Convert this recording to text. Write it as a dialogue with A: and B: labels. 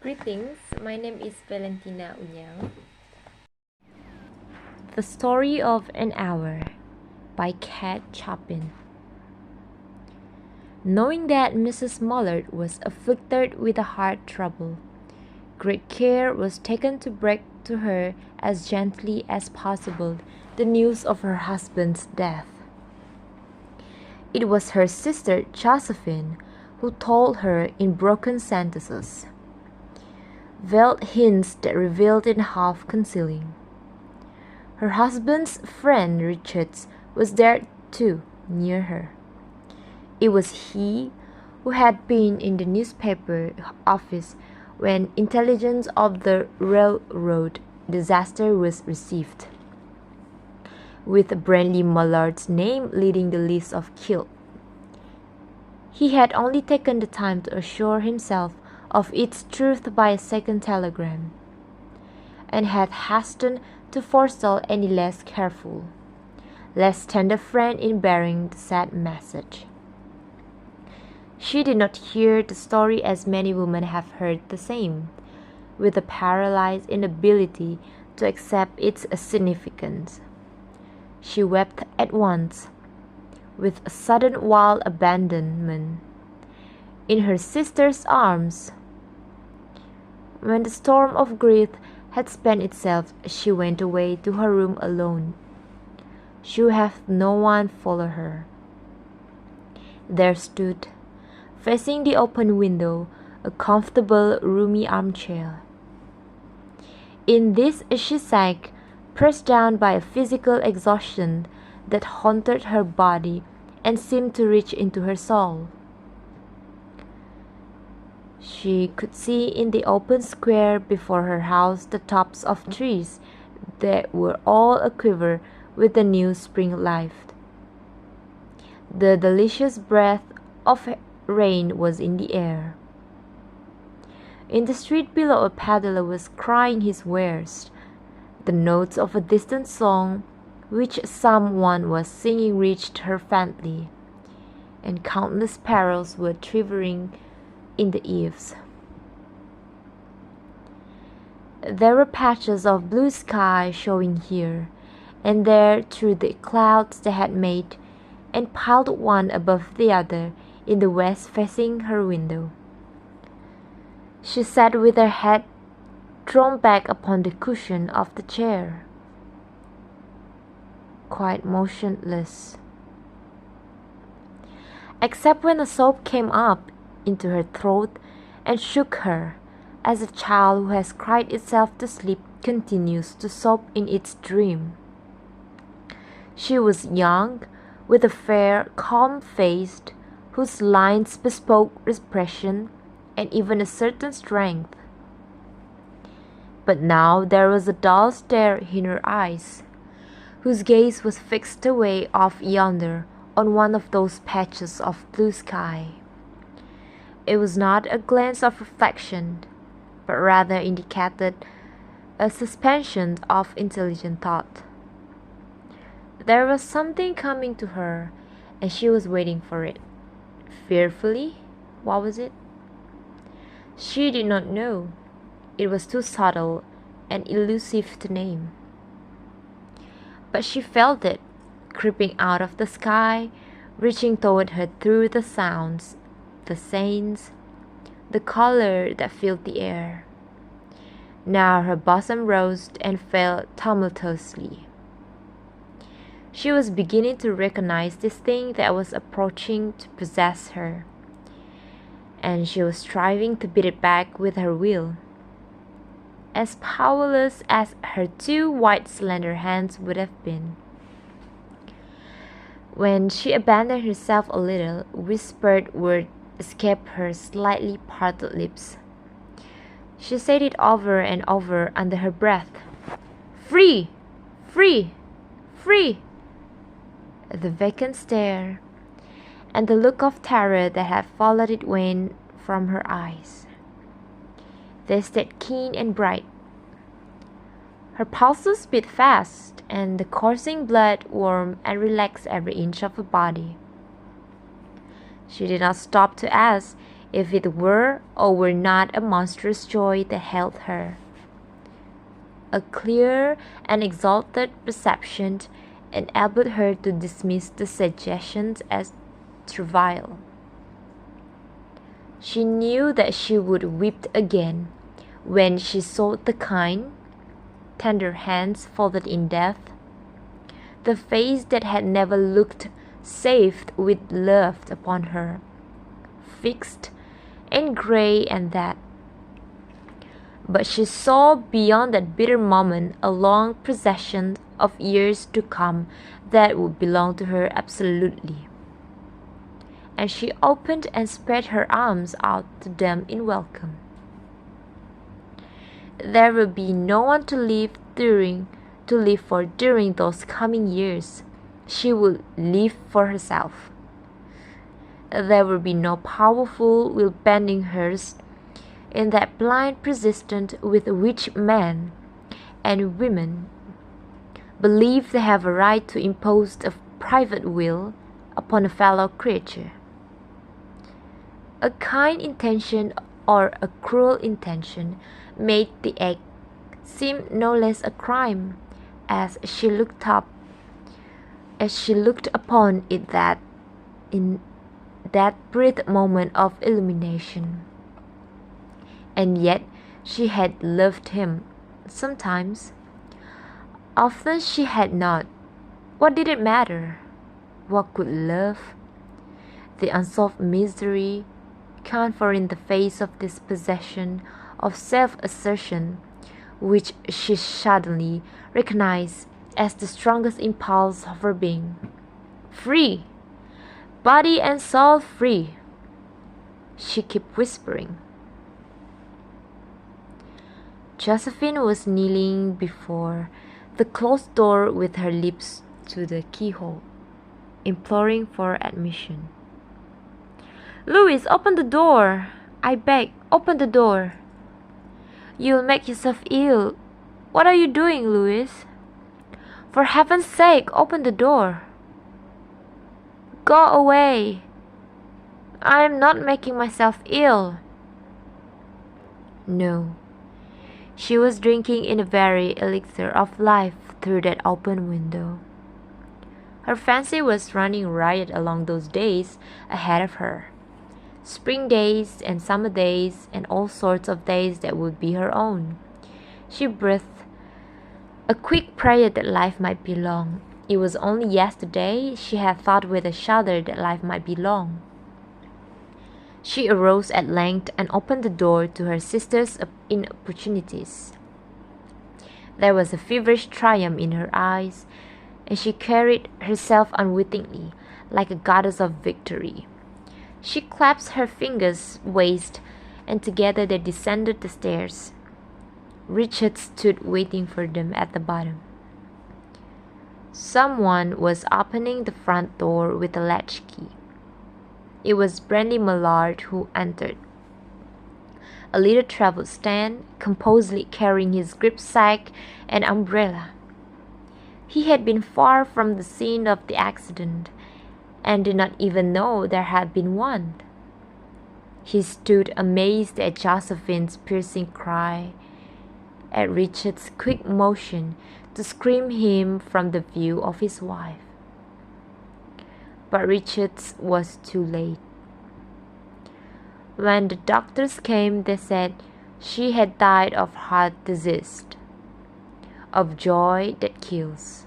A: Greetings, my name is Valentina Unyang. The Story of an Hour by Chopin. Knowing that Mrs. Mullard was afflicted with a heart trouble, great care was taken to break to her as gently as possible the news of her husband's death. It was her sister Josephine who told her in broken sentences, veiled hints that revealed in half concealing. Her husband's friend Richards was there too, near her. It was he who had been in the newspaper office when intelligence of the railroad disaster was received, with Brindley Mullard's name leading the list of killed. He had only taken the time to assure himself of its truth by a second telegram, and had hastened to forestall any less careful, less tender friend in bearing the sad message. She did not hear the story as many women have heard the same, with a paralyzed inability to accept its significance. She wept at once, with a sudden wild abandonment, in her sister's arms. When the storm of grief had spent itself, she went away to her room alone. She would have no one follow her. There stood, facing the open window, a comfortable, roomy armchair. In this she sank, pressed down by a physical exhaustion that haunted her body and seemed to reach into her soul. She could see in the open square before her house the tops of trees that were all aquiver with the new spring life. The delicious breath of rain was in the air. In the street below, a peddler was crying his wares. The notes of a distant song which someone was singing reached her faintly, and countless sparrows were twittering in the eaves. There were patches of blue sky showing here and there through the clouds they had made and piled one above the other in the west facing her window. She sat with her head thrown back upon the cushion of the chair, quite motionless, except when a sob came up into her throat and shook her, as a child who has cried itself to sleep continues to sob in its dream. She was young, with a fair, calm face, whose lines bespoke expression and even a certain strength. But now there was a dull stare in her eyes, whose gaze was fixed away off yonder on one of those patches of blue sky. It was not a glance of reflection, but rather indicated a suspension of intelligent thought. There was something coming to her, and she was waiting for it. Fearfully? What was it? She did not know. It was too subtle and elusive to name. But she felt it, creeping out of the sky, reaching toward her through the sounds, the scents, the color that filled the air. Now her bosom rose and fell tumultuously. She was beginning to recognize this thing that was approaching to possess her, and she was striving to beat it back with her will, as powerless as her two white slender hands would have been. When she abandoned herself a little, whispered words escaped her slightly parted lips. She said it over and over under her breath. Free! Free! Free! The vacant stare, and the look of terror that had followed it waned from her eyes. They stayed keen and bright. Her pulses beat fast, and the coursing blood warmed and relaxed every inch of her body. She did not stop to ask if it were or were not a monstrous joy that held her. A clear and exalted perception enabled her to dismiss the suggestions as trivial. She knew that she would weep again when she saw the kind, tender hands folded in death, the face that had never looked save with love upon her, fixed and grey and that. But she saw beyond that bitter moment a long procession of years to come that would belong to her absolutely. And she opened and spread her arms out to them in welcome. There will be no one to live for during those coming years. She will live for herself. There will be no powerful will bending hers in that blind persistence with which men and women believe they have a right to impose a private will upon a fellow creature. A kind intention or a cruel intention made the act seem no less a crime as she looked upon it that in that brief moment of illumination. And yet she had loved him sometimes. Often she had not. What did it matter? What could love, the unsolved misery, count for in the face of this possession of self-assertion, which she suddenly recognized as the strongest impulse of her being? Free! Body and soul free! She kept whispering. Josephine was kneeling before the closed door with her lips to the keyhole, imploring for admission. "Louis, open the door! I beg, open the door! You'll make yourself ill. What are you doing, Louis? For heaven's sake, open the door! Go away! I am not making myself ill." No. She was drinking in a very elixir of life through that open window. Her fancy was running riot along those days ahead of her. Spring days and summer days and all sorts of days that would be her own. She breathed a quick prayer that life might be long. It was only yesterday she had thought with a shudder that life might be long. She arose at length and opened the door to her sister's importunities. There was a feverish triumph in her eyes, and she carried herself unwittingly, like a goddess of victory. She clasped her fingers waist, and together they descended the stairs. Richard stood waiting for them at the bottom. Someone was opening the front door with a latchkey. It was Brandy Millard who entered. A little travel stand, composedly carrying his gripsack and umbrella. He had been far from the scene of the accident, and did not even know there had been one. He stood amazed at Josephine's piercing cry, at Richard's quick motion to screen him from the view of his wife. But Richard's was too late. When the doctors came, they said she had died of heart disease, of joy that kills.